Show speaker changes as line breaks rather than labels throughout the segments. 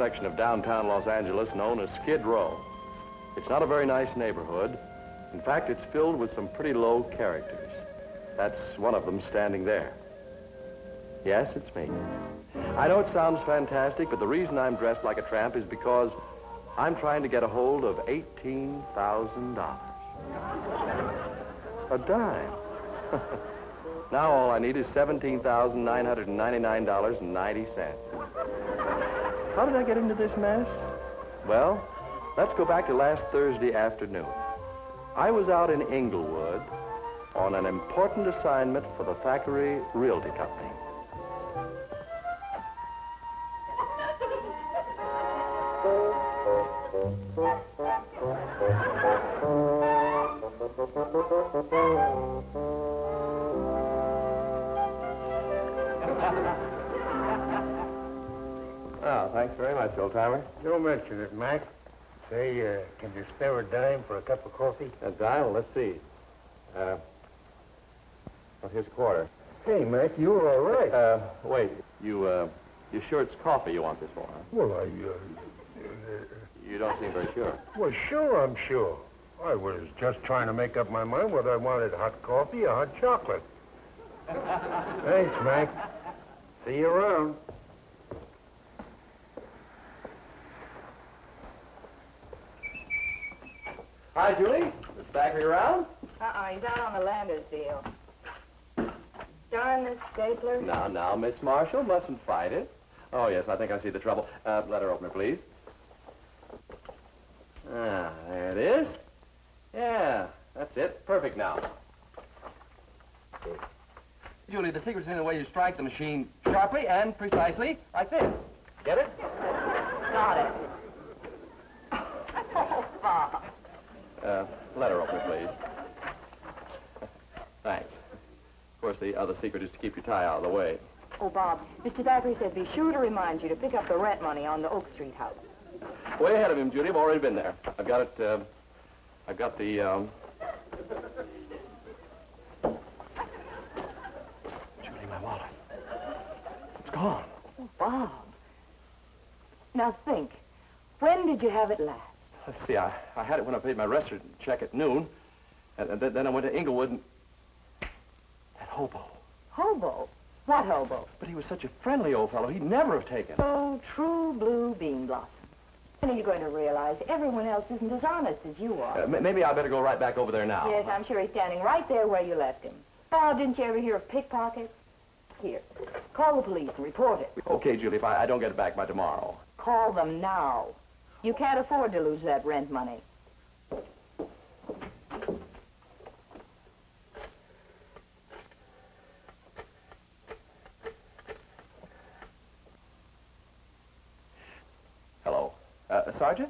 section of downtown Los Angeles known as Skid Row. It's not a very nice neighborhood. In fact, it's filled with some pretty low characters. That's one of them standing there. Yes, it's me. I know it sounds fantastic, but the reason I'm dressed like a tramp is because I'm trying to get a hold of $18,000. A dime. Now all I need is $17,999.90. How did I get into this mess? Well, let's go back to last Thursday afternoon. I was out in Inglewood on an important assignment for the Thackeray Realty Company. Oh, thanks very much, old-timer.
Don't mention it, Mac. Say, can you spare a dime for a cup of coffee?
A dime? Let's see. Well, here's a quarter.
Hey, Mac, you were all right.
Wait. You sure it's coffee you want this for, huh?
Well,
You don't seem very sure.
Well, sure, I'm sure. I was just trying to make up my mind whether I wanted hot coffee or hot chocolate. Thanks, Mac. See you around.
Hi, Julie. Is Thackeray around?
He's out on the Landers deal. Darn this stapler.
Now, Miss Marshall mustn't fight it. Oh, yes, I think I see the trouble. Letter opener, please. Ah, there it is. Yeah, that's it. Perfect now. Julie, the secret's in the way you strike the machine sharply and precisely like this. Get it?
Got it. Oh, Bob.
Letter opener, please. Thanks. Of course, the other secret is to keep your tie out of the way.
Oh, Bob, Mr. Thackeray said be sure to remind you to pick up the rent money on the Oak Street house.
Way ahead of him, Judy. I've already been there. I've got it, I've got the, Judy, my wallet. It's gone.
Oh, Bob. Now think. When did you have it last?
Let's see, I had it when I paid my restaurant check at noon, and then I went to Inglewood and... That hobo.
Hobo? What hobo?
But he was such a friendly old fellow, he'd never have taken.
Oh, true blue bean blossom. When are you going to realize everyone else isn't as honest as you are?
Maybe I better go right back over there now.
Yes, I'm sure he's standing right there where you left him. Bob, didn't you ever hear of pickpockets? Here, call the police and report it.
Okay, Julie, if I don't get it back by tomorrow.
Call them now. You can't afford to lose that rent money.
Hello. Sergeant?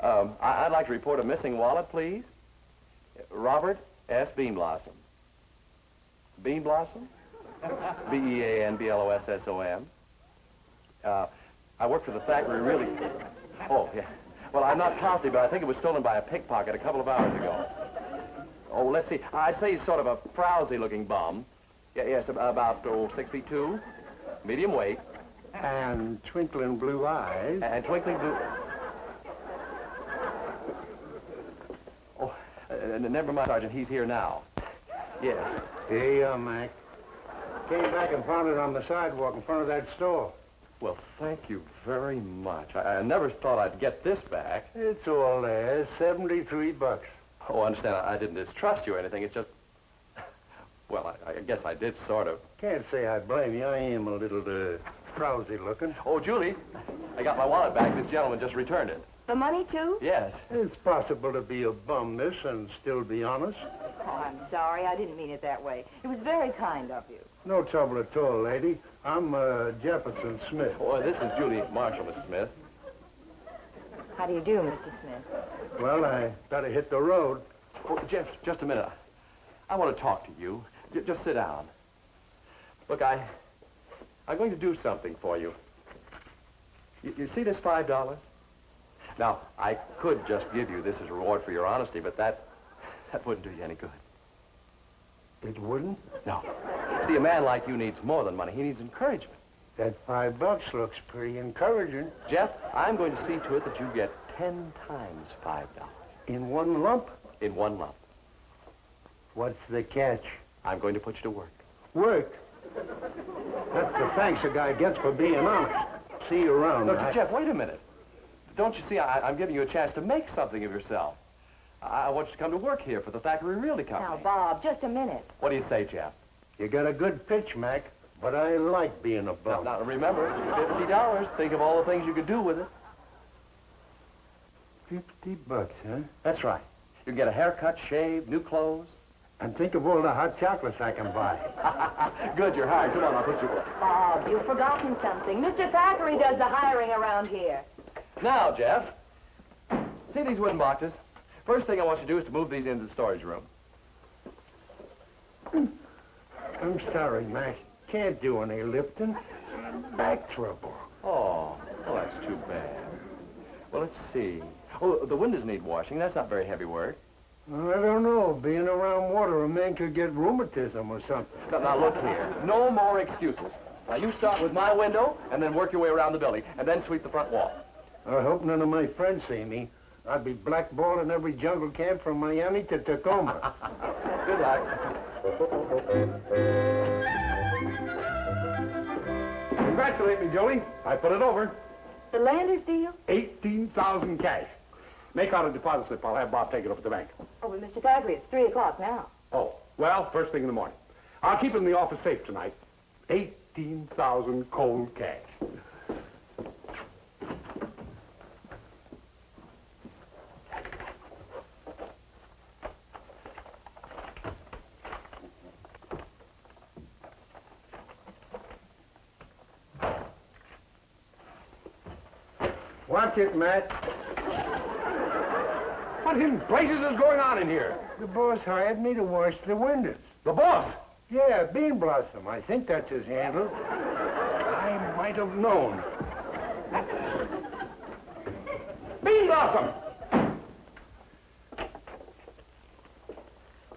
I'd like to report a missing wallet, please. Robert S. Beanblossom. Beanblossom? Beanblossom. I work for the Thackeray Realty. Oh, yeah. Well, I'm not positive, but I think it was stolen by a pickpocket a couple of hours ago. Oh, let's see. I'd say he's sort of a frowsy-looking bum. Yes, about 6'2", medium weight.
And twinkling blue eyes.
And twinkling blue... Oh, never mind, Sergeant. He's here now. Yes.
Here you are, Mac. Came back and found it on the sidewalk in front of that store.
Well, thank you very much. I never thought I'd get this back.
It's all there, $73.
Oh, I understand. I didn't distrust you or anything. It's just... Well, I guess I did, sort of.
Can't say I blame you. I am a little, frowsy looking.
Oh, Julie, I got my wallet back. This gentleman just returned it.
The money, too?
Yes.
It's possible to be a bum, miss, and still be honest.
Oh, I'm sorry. I didn't mean it that way. It was very kind of you.
No trouble at all, lady. I'm, Jefferson Smith.
Oh, this is Julie Marshall, Mrs. Smith.
How do you do, Mr. Smith?
Well, I gotta hit the road.
Oh, Jeff, just a minute. I want to talk to you. Just sit down. Look, I'm going to do something for you. You see this $5? Now, I could just give you this as a reward for your honesty, but that wouldn't do you any good.
It wouldn't?
No. See, a man like you needs more than money. He needs encouragement.
That $5 looks pretty encouraging.
Jeff, I'm going to see to it that you get 10 times $5.
In one lump?
In one lump.
What's the catch?
I'm going to put you to work.
Work? That's the thanks a guy gets for being honest. See you around.
No, Jeff, wait a minute. Don't you see, I'm giving you a chance to make something of yourself. I want you to come to work here for the Thackeray Realty Company.
Now, Bob, just a minute.
What do you say, Jeff?
You got a good pitch, Mac, but I like being a bum.
Now, remember, it's $50. Think of all the things you could do with it.
$50, huh?
That's right. You can get a haircut, shave, new clothes.
And think of all the hot chocolates I can buy.
Good, you're hired. Come on, I'll put you work.
Bob, you've forgotten something. Mr. Thackeray does the hiring around here.
Now, Jeff, see these wooden boxes? First thing I want you to do is to move these into the storage room.
I'm sorry, Mac. Can't do any lifting. Back trouble.
Oh, that's too bad. Well, let's see. Oh, the windows need washing. That's not very heavy work.
I don't know. Being around water, a man could get rheumatism or something.
Now, look here. No more excuses. Now, you start with my window, and then work your way around the building, and then sweep the front wall.
I hope none of my friends see me. I'd be blackballed in every jungle camp from Miami to Tacoma.
Good luck.
Congratulate me, Joey. I put it over.
The Landers deal?
18,000 cash. Make out a deposit slip. I'll have Bob take it up at the bank.
Oh, but Mr. Thackeray, it's 3 o'clock now.
Oh, well, first thing in the morning. I'll keep it in the office safe tonight. 18,000 cold cash.
Watch it, Matt.
What in blazes is going on in here?
The boss hired me to wash the windows.
The boss.
Yeah, Bean Blossom. I think that's his handle.
I might have known. Bean Blossom!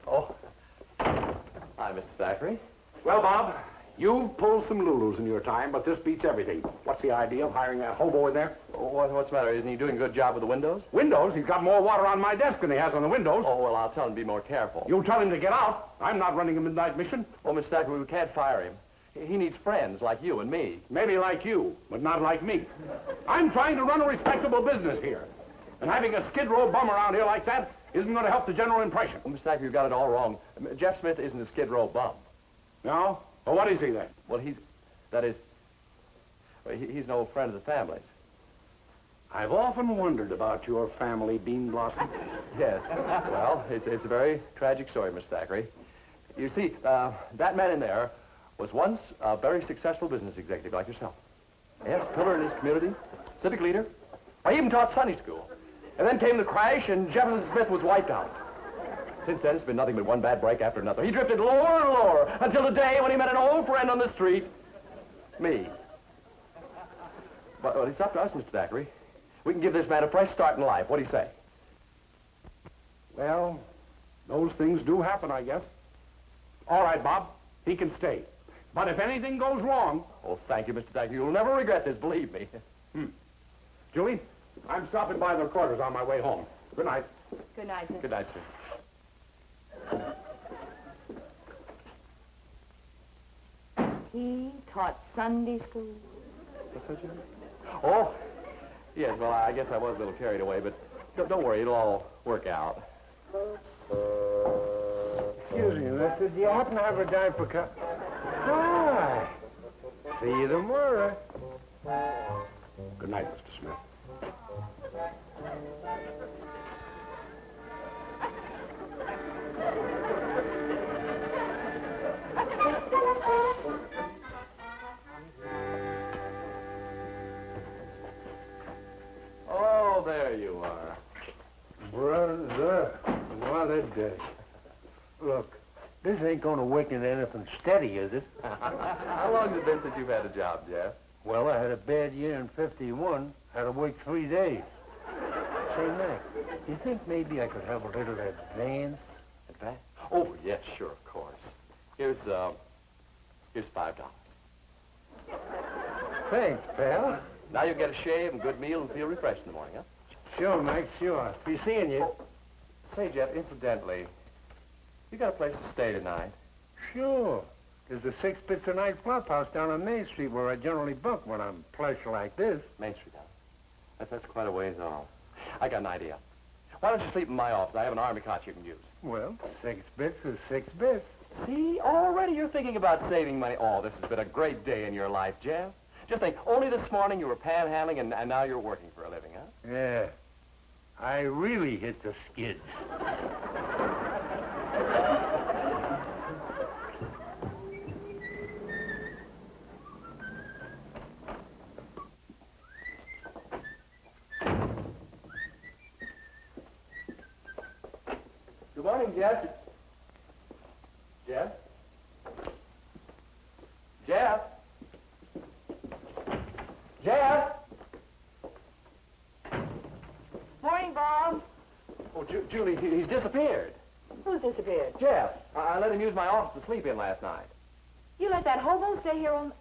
Oh. Hi, Mr. Thackeray.
Well, Bob, you've pulled some Lulus in your time, but this beats everything. What's the idea of hiring that hobo in there?
What's the matter? Isn't he doing a good job with the windows?
Windows? He's got more water on my desk than he has on the windows.
Oh, well, I'll tell him to be more careful.
You tell him to get out. I'm not running a midnight mission.
Oh, Mr. Thackeray, we can't fire him. He needs friends like you and me.
Maybe like you, but not like me. I'm trying to run a respectable business here. And having a Skid Row bum around here like that isn't going to help the general impression.
Well, Mr. Thackeray, you've got it all wrong. Jeff Smith isn't a Skid Row bum.
No? Well, what is he then?
Well, he's an old friend of the family's.
I've often wondered about your family, Bean Blossom.
Yes. Well, it's a very tragic story, Mr. Thackeray. You see, that man in there was once a very successful business executive like yourself. Yes, pillar in his community, civic leader. I even taught Sunday school. And then came the crash, and Jefferson Smith was wiped out. Since then, it's been nothing but one bad break after another. He drifted lower and lower until the day when he met an old friend on the street, me. But it's up to us, Mr. Thackeray. We can give this man a fresh start in life. What do you say?
Well, those things do happen, I guess. All right, Bob, he can stay. But if anything goes wrong...
Oh, thank you, Mr. Thackeray. You'll never regret this, believe me.
Julie, I'm stopping by the quarters on my way home. Good night.
Good night, sir.
Good night, sir.
He taught Sunday school.
What's that, Jimmy? Oh, yes, well, I guess I was a little carried away, but don't worry, it'll all work out.
Excuse me, mister. Do you happen to have a dime for cup? Hi. See you tomorrow.
Good night, Mr. Smith.
Oh, there you are.
Brother, what a day. Look, this ain't gonna wicken anything steady, is it?
How long has it been since you've had a job, Jeff?
Well, I had a bad year in '51. Had to work 3 days. Say, Mac, you think maybe I could have a little advance?
Advance? Oh, yes, sure, of course. Here's $5.
Thanks, pal.
Now you get a shave and good meal and feel refreshed in the morning, huh?
Sure, Mike, sure. Be seeing you.
Say, Jeff, incidentally, you got a place to stay tonight?
Sure. There's a 6 bits a night flop house down on Main Street where I generally bunk when I'm plush like this.
Main Street, huh? That's quite a ways off. I got an idea. Why don't you sleep in my office? I have an army cot you can use.
Well, 6 bits is 6 bits.
See, already you're thinking about saving money. Oh, this has been a great day in your life, Jeff. Just think, only this morning you were panhandling and now you're working for a living, huh?
Yeah. I really hit the skids.
Good morning, Jeff. Jeff? Jeff? Jeff?
Morning, Bob.
Oh, Julie, he's disappeared.
Who's disappeared?
Jeff, I let him use my office to sleep in last night.
You let that hobo stay here on...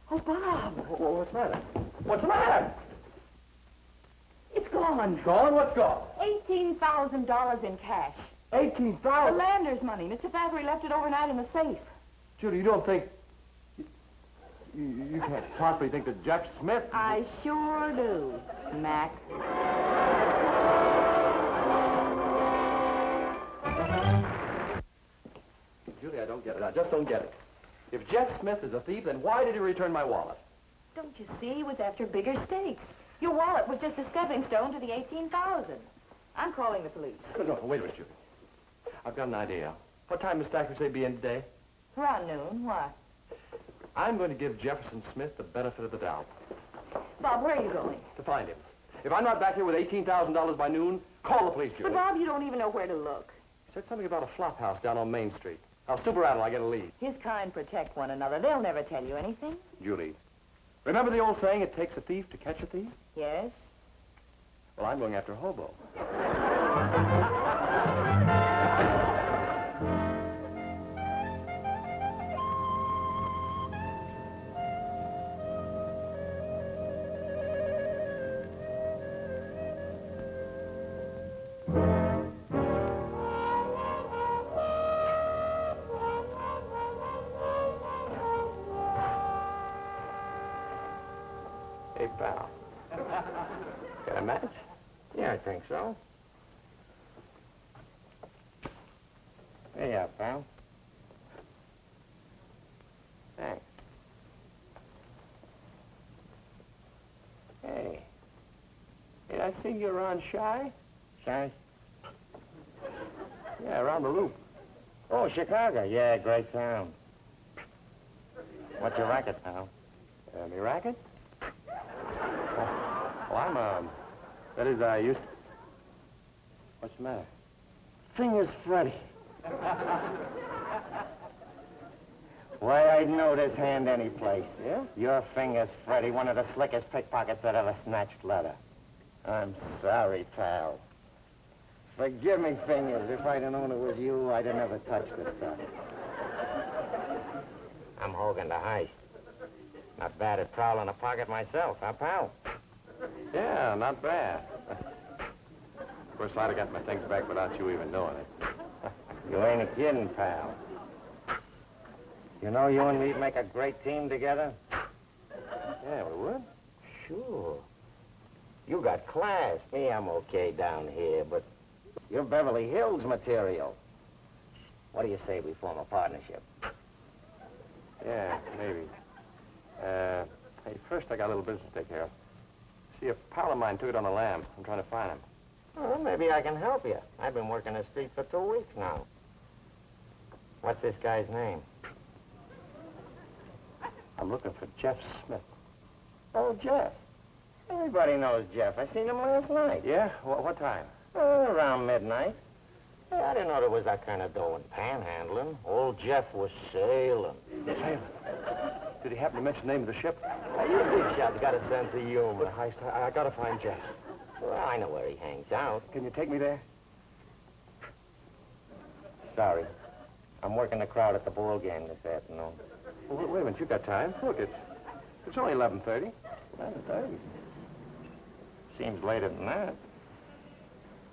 Oh, Bob.
What's the matter? What's the matter?
It's gone.
Gone? What's gone?
$18,000 in cash. The
$18,000.
lander's money. Mr. Thackeray left it overnight in the safe.
Julie, you don't think... You can't possibly think that Jeff Smith...
I sure do, Mac.
Julie, I don't get it. I just don't get it. If Jeff Smith is a thief, then why did he return my wallet?
Don't you see? He was after bigger stakes. Your wallet was just a stepping stone to the $18,000. I'm calling the police.
No, wait a minute, Julie. I've got an idea. What time Miss Thacker say be in today?
Around noon. Why?
I'm going to give Jefferson Smith the benefit of the doubt.
Bob, where are you going?
To find him. If I'm not back here with $18,000 by noon, call the police, Julie.
But, Bob, you don't even know where to look.
He said something about a flop house down on Main Street. I'll super rattle, I get a lead.
His kind protect one another. They'll never tell you anything.
Julie, remember the old saying, it takes a thief to catch a thief?
Yes?
Well, I'm going after a hobo. Hey, pal. Got a match?
Yeah, I think so. Hey, pal. Thanks. Hey. Hey, I see you're around Shy. Shy?
Yeah, around the loop.
Oh, Chicago. Yeah, great town. What's your racket, pal?
Me racket? Well, I'm, that is, I used to... What's the matter?
Fingers Freddy. Why, I'd know this hand any place.
Yeah?
Your Fingers Freddy, one of the slickest pickpockets that ever snatched leather. I'm sorry, pal. Forgive me, Fingers. If I'd have known it was you, I'd have never touched the stuff. I'm hogging the heist. Not bad at prowling a pocket myself, huh, pal?
Yeah, not bad. Of course, I'd have got my things back without you even knowing it.
You ain't a kidding, pal. You know you and me'd make a great team together?
Yeah, we would.
Sure. You got class. Me, I'm okay down here, but you're Beverly Hills material. What do you say we form a partnership?
Yeah, maybe. Hey, first I got a little business to take care of. See, a pal of mine took it on a lamb. I'm trying to find him.
Well, maybe I can help you. I've been working the street for 2 weeks now. What's this guy's name?
I'm looking for Jeff Smith.
Oh, Jeff. Everybody knows Jeff. I seen him last night.
Yeah? What time?
Around midnight. Hey, I didn't know there was that kind of dough in panhandling. Old Jeff was sailing.
Sailing. Did he happen to mention the name of the ship?
You big shot's got a sense of humor.
I gotta find Jeff.
Well, I know where he hangs out.
Can you take me there?
Sorry. I'm working the crowd at the ball game this afternoon.
Well, wait a minute, you got time. Look, It's only 11:30.
11:30. Seems later than that.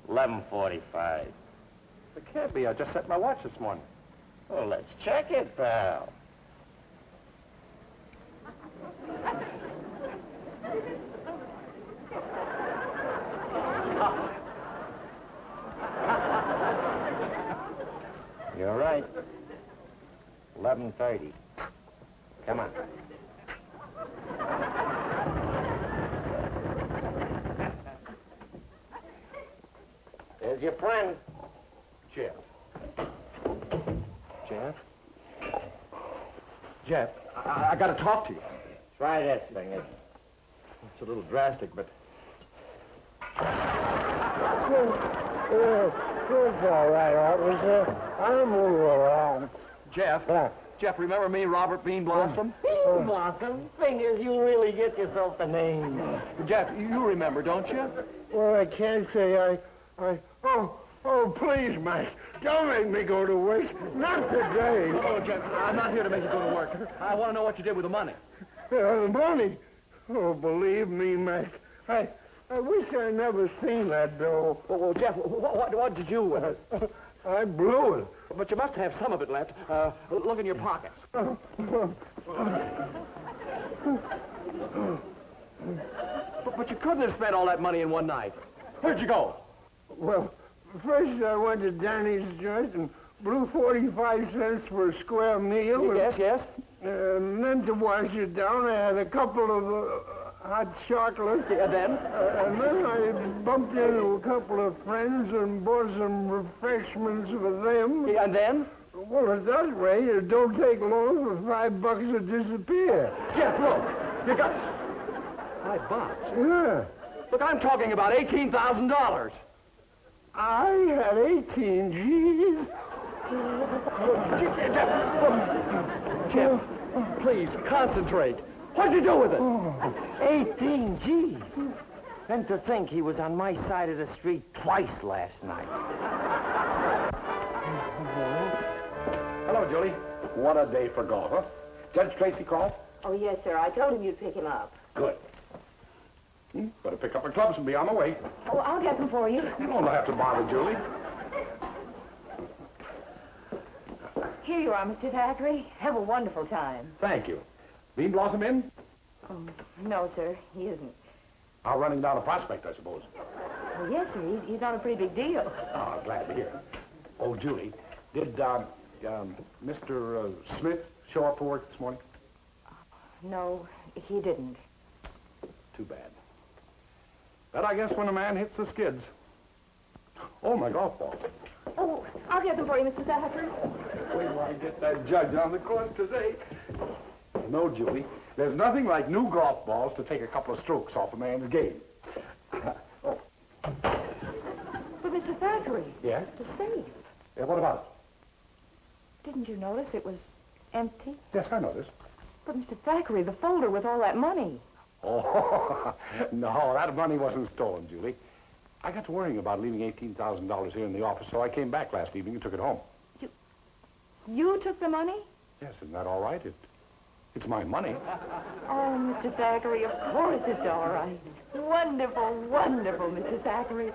11:45.
It can't be. I just set my watch this morning.
Well, let's check it, pal. You're right. 11:30. Come on. There's your friend.
Jeff. Jeff? Jeff, I got to talk to you.
Try this thing.
It's a little drastic, but...
It's all right, officer. I'll move around.
Jeff? Jeff, remember me, Robert Bean Blossom?
Bean Blossom? Fingers, you really get yourself a name.
Jeff, you remember, don't you?
Well, I can't say Oh, please, Mike. Don't make me go to work. Not today.
Oh, Jeff, I'm not here to make you go to work. I want to know what you did with the money.
The money? Oh, believe me, Mike. I wish I never seen that dough.
Well, Jeff, what did you...
I blew it.
But you must have some of it left. Look in your pockets. But you couldn't have spent all that money in one night. Where'd you go?
Well, first I went to Danny's joint and blew 45 cents for a square meal.
Yes.
And then to wash it down, I had a couple of hot chocolates.
And then?
And then I bumped into a couple of friends and bought some refreshments for them.
And then?
Well, at that rate, it don't take long for $5 to disappear.
Jeff, look. You got... $5?
Yeah.
Look, I'm talking about $18,000.
I had 18 G's.
Jeff, please, concentrate. What'd you do with it?
18 G's. And to think he was on my side of the street twice last night.
Hello, Julie. What a day for golf, huh? Judge Tracy called?
Oh, yes, sir. I told him you'd pick him up.
Good. Better pick up my clubs and be on my way.
Oh, I'll get them for you.
You don't have to bother, Julie.
Here you are, Mr. Thackeray. Have a wonderful time.
Thank you. Bean Blossom in?
Oh, no, sir. He isn't.
Out running down a prospect, I suppose.
Well, yes, sir. He's on a pretty big deal.
Oh, glad to hear. Oh, Julie, did Mr. Smith show up for work this morning?
No, he didn't.
Too bad. But I guess when a man hits the skids. Oh, my golf ball.
Oh, I'll get them for you, Mr. Thackeray.
Wait till I get that judge on the course today. No, Julie, there's nothing like new golf balls to take a couple of strokes off a man's game. Oh.
But, Mr. Thackeray,
Yeah?
the safe.
Yeah, what about
Didn't you notice it was empty?
it? Yes, I noticed.
But, Mr. Thackeray, the folder with all that money.
Oh, no, that money wasn't stolen, Julie. I got to worrying about leaving $18,000 here in the office, so I came back last evening and took it home.
You took the money?
Yes, isn't that all right? It's my money.
Oh, Mr. Thackeray, of course it's all right. Wonderful, wonderful, Mr. Thackeray.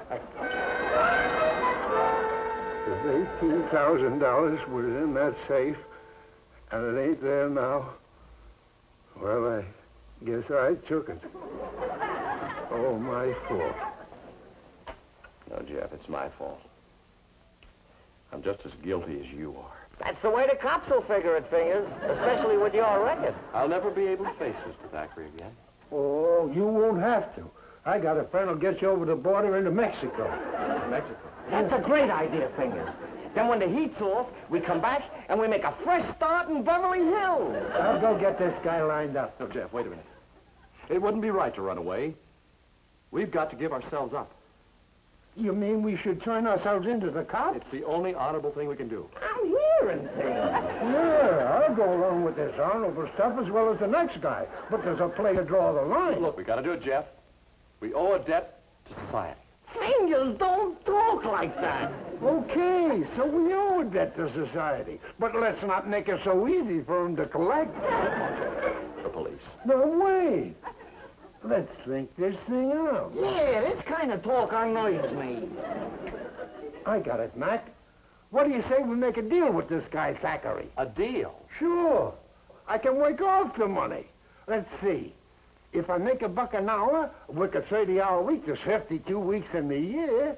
If $18,000 was in that safe, and it ain't there now, well, I guess I took it. Oh, my fault.
No, Jeff, it's my fault. I'm just as guilty as you are.
That's the way the cops will figure it, Fingers, especially with your record.
I'll never be able to face Mr. Thackeray again.
Oh, you won't have to. I got a friend who'll get you over the border into Mexico.
Mexico?
That's a great idea, Fingers. Then when the heat's off, we come back and we make a fresh start in Beverly Hills.
I'll go get this guy lined up.
No, Jeff, wait a minute. It wouldn't be right to run away. We've got to give ourselves up.
You mean we should turn ourselves into the cops?
It's the only honorable thing we can do.
I'm hearing things.
Yeah, I'll go along with this honorable stuff as well as the next guy. But there's a place to draw the line.
Look, we got to do it, Jeff. We owe a debt to society.
Fingers, don't talk like that.
Okay, so we owe a debt to society. But let's not make it so easy for him to collect.
the police.
No, wait. Let's think this thing out.
Yeah, this kind of talk annoys me.
I got it, Mac. What do you say we make a deal with this guy, Thackeray?
A deal?
Sure. I can work off the money. Let's see. If I make $1 an hour, work a 30-hour week, there's 52 weeks in the year.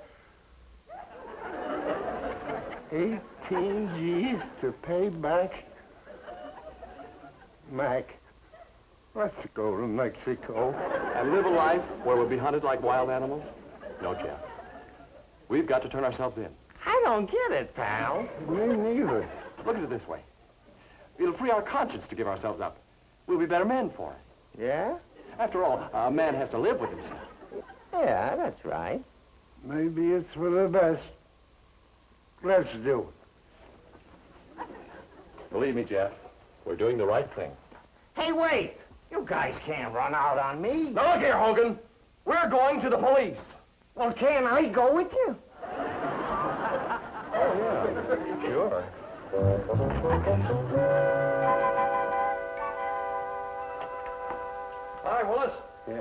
18 G's to pay back. Mac, let's go to Mexico.
And live a life where we'll be hunted like wild animals? No, Jeff. We've got to turn ourselves in.
I don't get it, pal.
Me neither.
Look at it this way. It'll free our conscience to give ourselves up. We'll be better men for it.
Yeah?
After all, a man has to live with himself.
Yeah, that's right.
Maybe it's for the best. Let's do it.
Believe me, Jeff, we're doing the right thing.
Hey, wait! You guys can't run out on me.
Now look here, Hogan. We're going to the police.
Well, can I go with you?
Oh, yeah. Sure. Hi, Willis.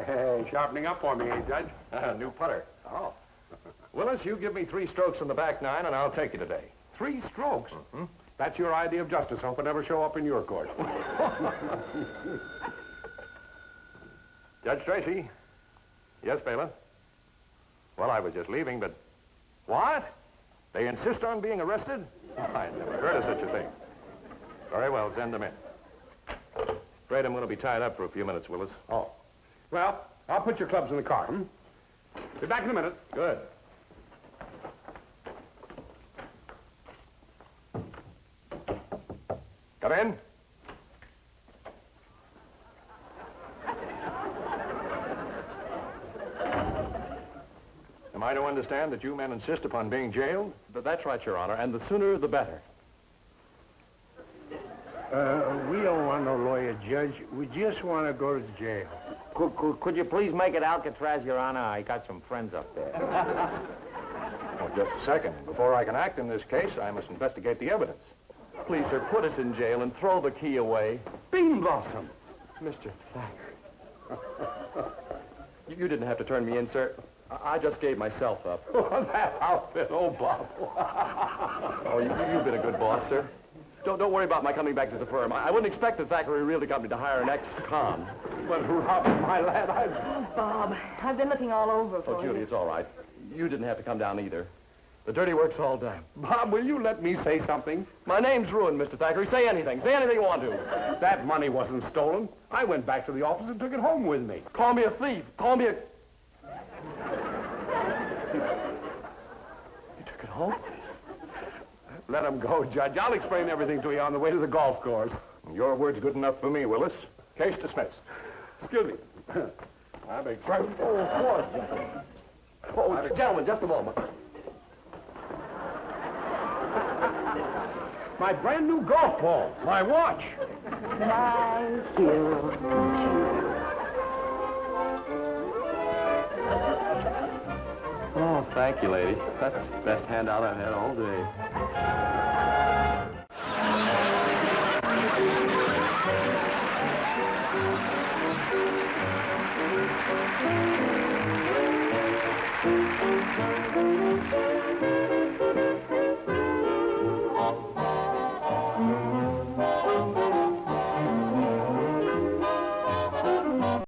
Hey, sharpening up for me, eh, Judge?
New putter.
Oh. Willis, you give me 3 strokes in the back 9, and I'll take you today. 3 strokes? Mm-hmm. That's your idea of justice. Hope it never show up in your court. Judge Tracy. Yes, Bailiff. Well, I was just leaving, but... What? They insist on being arrested? I never heard of such a thing. Very well, send them in. Afraid I'm going to be tied up for a few minutes, Willis. Oh. Well, I'll put your clubs in the car, hmm? Be back in a minute.
Good.
Come in.
Am I to understand that you men insist upon being jailed? That's right, Your Honor, and the sooner the better.
We don't want no lawyer, Judge. We just want to go to jail.
Could you please make it Alcatraz, Your Honor? I got some friends up there.
Oh, just a second. Before I can act in this case, I must investigate the evidence. Please, sir, put us in jail and throw the key away.
Bean Blossom.
Mr. Thacker. You didn't have to turn me in, sir. I just gave myself up.
Oh, that outfit, oh, Bob.
Oh, you've been a good boss, sir. Don't worry about my coming back to the firm. I wouldn't expect the Thackeray Realty Company to hire an ex-con.
But Robert, my lad,
Bob, I've been looking all over for
Oh,
you.
Judy, it's all right. You didn't have to come down either. The dirty work's all done.
Bob, will you let me say something?
My name's ruined, Mr. Thackeray. Say anything. Say anything you want to.
That money wasn't stolen. I went back to the office and took it home with me.
Call me a thief. Call me a... You took it home?
Let him go, Judge. I'll explain everything to you on the way to the golf course.
Your word's good enough for me, Willis. Case dismissed.
Excuse me. I beg pardon.
Oh, gentlemen, just a moment.
My brand new golf ball. My watch.
My hero.
Oh, thank you, lady. That's the best handout I've had all day.